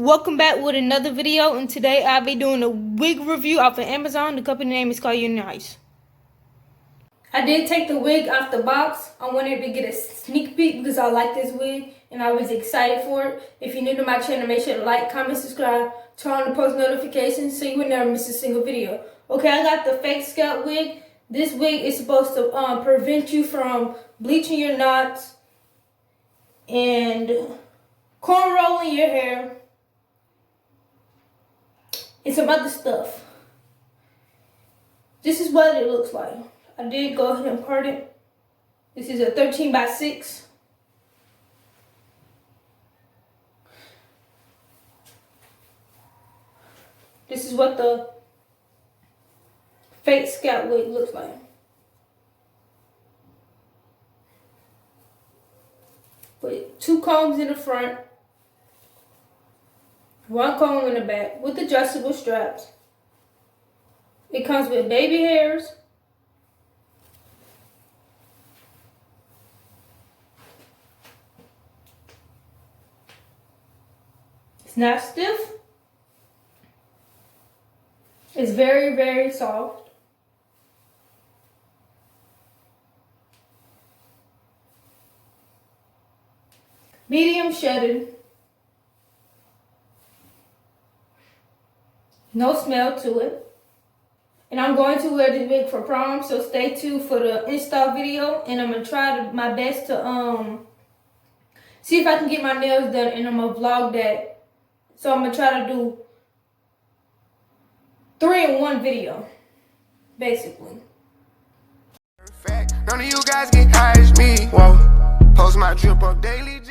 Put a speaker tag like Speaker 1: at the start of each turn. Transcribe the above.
Speaker 1: Welcome back with another video, and today I'll be doing a wig review off of Amazon. The company name is called UNice. I did take the wig off the box. I wanted to get a sneak peek because I like this wig and I was excited for it. If you're new to my channel, make sure to like, comment, subscribe, turn on the post notifications so you will never miss a single video. Okay, I got the fake scalp wig. This wig is supposed to prevent you from bleaching your knots and cornrolling your hair and some other stuff. This is what it looks like. I did go ahead and part it. This is a 13x6. This is what the fake scalp wig looks like. With 2 combs in the front, 1 comb in the back with adjustable straps. It comes with baby hairs, it's not stiff, it's very, very soft. Medium shedded. No smell to it. And I'm going to wear this wig for prom, so stay tuned for the install video. And I'm going to try my best to see if I can get my nails done, and I'm going to vlog that. So I'm going to try to do 3-in-1 video, basically.
Speaker 2: None of you guys get high as me. Whoa. Post my drip up daily.